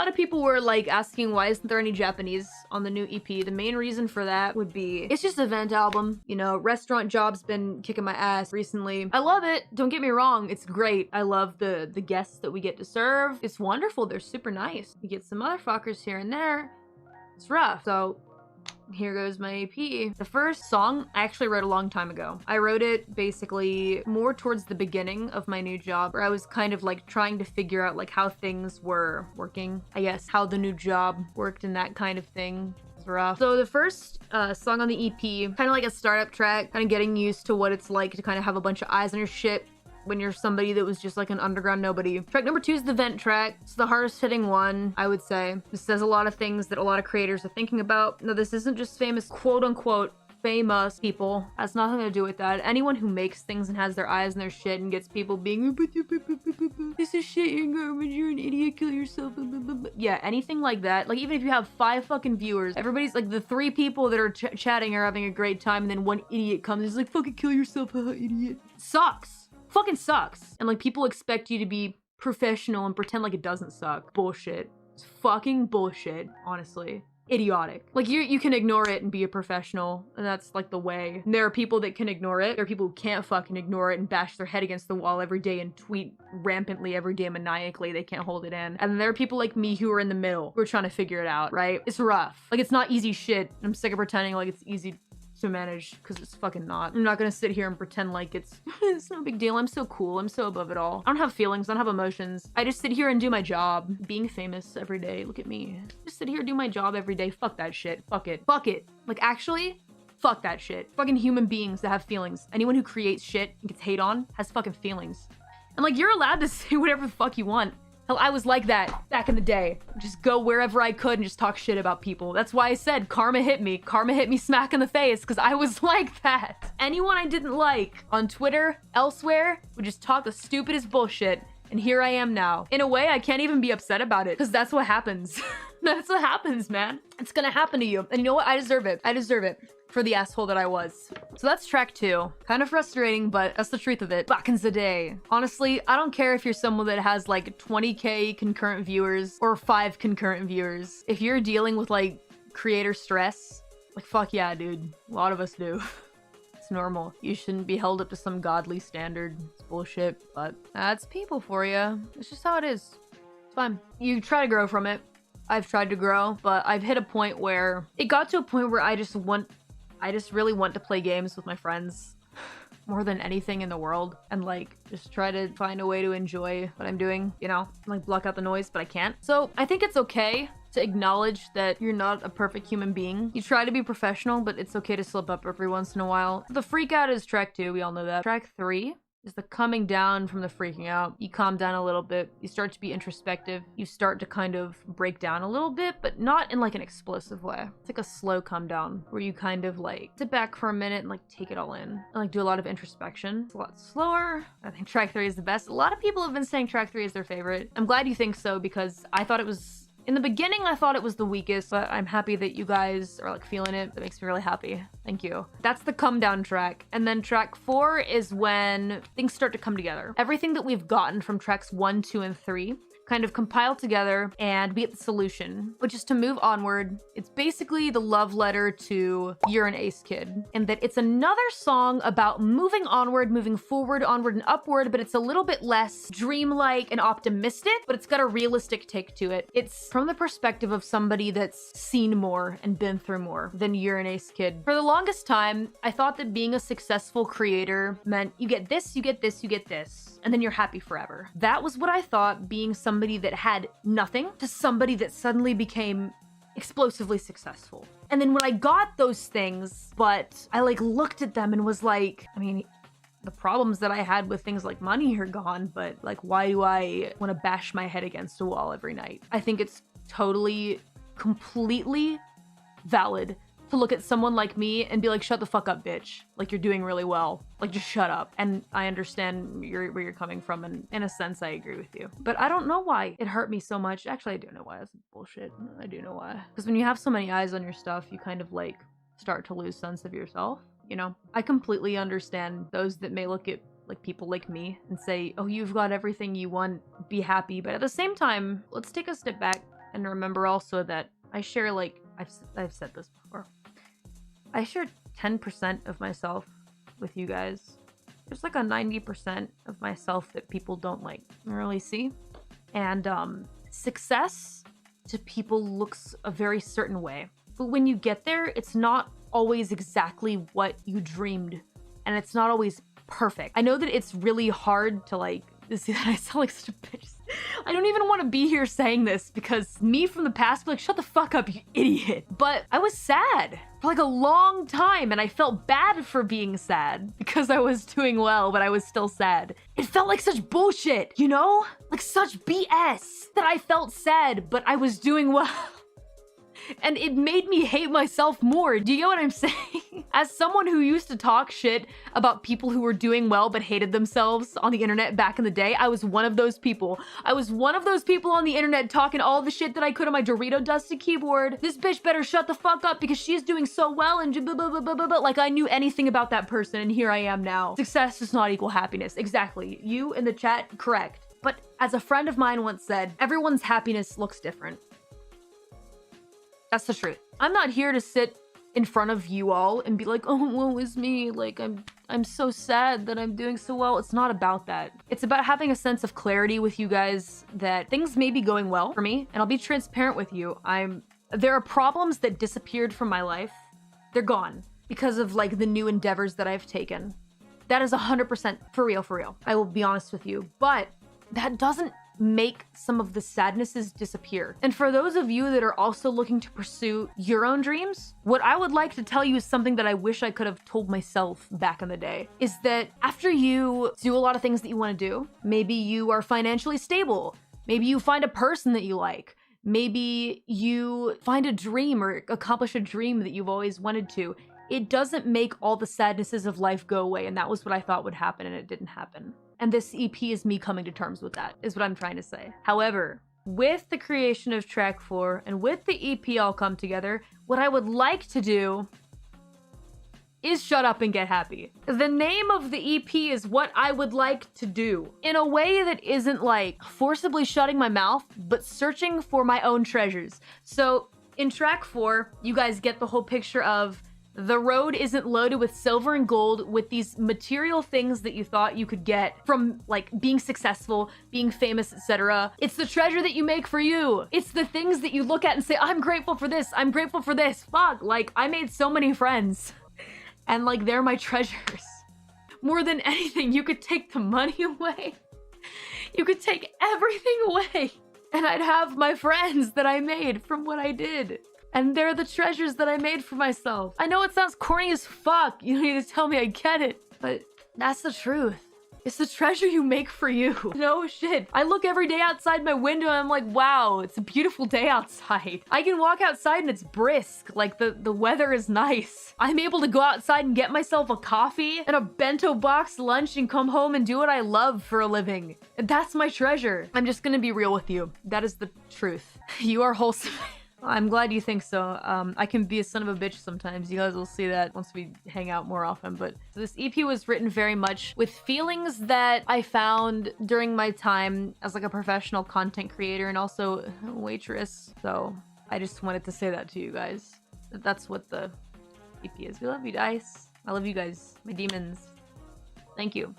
of people were like asking why isn't there any Japanese on the new EP. The main reason for that would be it's just an event album. You know, restaurant job's been kicking my ass recently. I love it. Don't get me wrong. It's great. I love the guests that we get to serve. It's wonderful. They're super nice. We get some motherfuckers here and there. It's rough. So here goes my EP. The first song I actually wrote a long time ago. I wrote it basically more towards the beginning of my new job, where I was kind of like trying to figure out like how things were working. I guess how the new job worked and that kind of thing. It's rough. So the first song on the EP, kind of like a startup track, kind of getting used to what it's like to kind of have a bunch of eyes on your shit when you're somebody that was just like an underground nobody. Track number 2 is the vent track. It's the hardest hitting one, I would say. This says a lot of things that a lot of creators are thinking about. No, this isn't just famous, quote unquote, famous people. Has nothing to do with that. Anyone who makes things and has their eyes in their shit and gets people being, this is shit, you're garbage, you're an idiot, kill yourself. Yeah, anything like that. Like, even if you have 5 fucking viewers, everybody's like, the 3 people that are chatting are having a great time, and then one idiot comes and is like, fucking kill yourself, haha, idiot. Sucks. Fucking sucks. And like, people expect you to be professional and pretend like it doesn't suck. Bullshit. It's fucking bullshit, honestly. Idiotic. Like, you can ignore it and be a professional, and that's like the way. And there are people that can ignore it. There are people who can't fucking ignore it and bash their head against the wall every day and tweet rampantly every day maniacally. They can't hold it in. And then there are people like me who are in the middle, who are trying to figure it out, right? It's rough. Like, it's not easy shit. I'm sick of pretending like it's easy to manage, because it's fucking not. I'm not gonna sit here and pretend like it's no big deal. I'm so cool. I'm so above it all. I don't have feelings. I don't have emotions. I just sit here and do my job. Being famous every day. Look at me. Just sit here and do my job every day. Fuck that shit. Fuck it. Fuck it. Like, actually, fuck that shit. Fucking human beings that have feelings. Anyone who creates shit and gets hate on has fucking feelings. And like, you're allowed to say whatever the fuck you want. Hell, I was like that back in the day. Just go wherever I could and just talk shit about people. That's why I said karma hit me. Karma hit me smack in the face, because I was like that. Anyone I didn't like on Twitter, elsewhere, would just talk the stupidest bullshit. And here I am now. In a way, I can't even be upset about it, because that's what happens. That's what happens, man. It's gonna happen to you. And you know what? I deserve it. I deserve it. For the asshole that I was. So that's track 2. Kind of frustrating, but that's the truth of it. Back in the day. Honestly, I don't care if you're someone that has like 20k concurrent viewers or 5 concurrent viewers. If you're dealing with like creator stress, like, fuck yeah, dude. A lot of us do. It's normal. You shouldn't be held up to some godly standard. It's bullshit, but that's people for you. It's just how it is. It's fine. You try to grow from it. I've tried to grow, but I've hit a point where it got to a point where I just really want to play games with my friends more than anything in the world, and like just try to find a way to enjoy what I'm doing, you know, like block out the noise, but I can't. So I think it's okay to acknowledge that you're not a perfect human being. You try to be professional, but it's okay to slip up every once in a while. The freak out is track 2. We all know that. Track 3 is the coming down from the freaking out. You calm down a little bit. You start to be introspective. You start to kind of break down a little bit, but not in like an explosive way. It's like a slow come down where you kind of like sit back for a minute and like take it all in and like do a lot of introspection. It's a lot slower. I think track 3 is the best. A lot of people have been saying track 3 is their favorite. I'm glad you think so, because I thought it was, in the beginning, I thought it was the weakest, but I'm happy that you guys are like feeling it. That makes me really happy. Thank you. That's the come down track. And then track 4 is when things start to come together. Everything that we've gotten from tracks 1, 2, and 3 kind of compile together and be at the solution, which is to move onward. It's basically the love letter to You're an Ace Kid, and that it's another song about moving onward, moving forward, onward and upward, but it's a little bit less dreamlike and optimistic, but it's got a realistic take to it. It's from the perspective of somebody that's seen more and been through more than You're an Ace Kid. For the longest time, I thought that being a successful creator meant you get this, you get this, you get this, and then you're happy forever. That was what I thought being somebody that had nothing to somebody that suddenly became explosively successful. And then when I got those things, but I like looked at them and was like, I mean, the problems that I had with things like money are gone, but like, why do I want to bash my head against a wall every night? I think it's totally, completely valid to look at someone like me and be like, shut the fuck up, bitch. Like, you're doing really well. Like, just shut up. And I understand where you're coming from, and in a sense, I agree with you. But I don't know why it hurt me so much. Actually, I do know why. That's bullshit. I do know why. Because when you have so many eyes on your stuff, you kind of like start to lose sense of yourself, you know? I completely understand those that may look at like people like me and say, oh, you've got everything you want, be happy. But at the same time, let's take a step back. And remember also that I share, like, I've said this before. I share 10% of myself with you guys. There's like a 90% of myself that people don't like really see. And success to people looks a very certain way. But when you get there, it's not always exactly what you dreamed. And it's not always perfect. I know that it's really hard to like, see that I sound like such a bitch. I don't even want to be here saying this because me from the past be like, shut the fuck up, you idiot. But I was sad for like a long time and I felt bad for being sad because I was doing well, but I was still sad. It felt like such bullshit, you know? Like such BS that I felt sad, but I was doing well. And it made me hate myself more. Do you get what I'm saying? As someone who used to talk shit about people who were doing well but hated themselves on the internet back in the day, I was one of those people. I was one of those people on the internet talking all the shit that I could on my Dorito dusted keyboard. This bitch better shut the fuck up because she's doing so well and blah, blah, blah, blah, blah, blah. Like I knew anything about that person and here I am now. Success does not equal happiness. Exactly. You in the chat, correct. But as a friend of mine once said, everyone's happiness looks different. That's the truth. I'm not here to sit in front of you all and be like, oh, woe is me. Like, I'm so sad that I'm doing so well. It's not about that. It's about having a sense of clarity with you guys that things may be going well for me. And I'll be transparent with you. There are problems that disappeared from my life. They're gone because of like the new endeavors that I've taken. That is 100% for real, for real. I will be honest with you. But that doesn't make some of the sadnesses disappear. And for those of you that are also looking to pursue your own dreams, what I would like to tell you is something that I wish I could have told myself back in the day, is that after you do a lot of things that you want to do, maybe you are financially stable, maybe you find a person that you like, maybe you find a dream or accomplish a dream that you've always wanted to, it doesn't make all the sadnesses of life go away. And that was what I thought would happen and it didn't happen. And this EP is me coming to terms with that, is what I'm trying to say. However, with the creation of track 4 and with the EP all come together, what I would like to do is shut up and get happy. The name of the EP is what I would like to do in a way that isn't like forcibly shutting my mouth, but searching for my own treasures. So in track 4, you guys get the whole picture of the road isn't loaded with silver and gold with these material things that you thought you could get from like being successful, being famous, etc. It's the treasure that you make for you. It's the things that you look at and say, I'm grateful for this. I'm grateful for this. Fuck, like I made so many friends and like they're my treasures. More than anything, you could take the money away. You could take everything away and I'd have my friends that I made from what I did. And they're the treasures that I made for myself. I know it sounds corny as fuck. You don't need to tell me I get it. But that's the truth. It's the treasure you make for you. No shit. I look every day outside my window and I'm like, wow, it's a beautiful day outside. I can walk outside and it's brisk. Like the weather is nice. I'm able to go outside and get myself a coffee and a bento box lunch and come home and do what I love for a living. And that's my treasure. I'm just gonna be real with you. That is the truth. You are wholesome. I'm glad you think so. I can be a son of a bitch sometimes. You guys will see that once we hang out more often. But this EP was written very much with feelings that I found during my time as like a professional content creator and also a waitress. So I just wanted to say that to you guys. That's what the EP is. We love you guys. I love you guys, my demons. Thank you.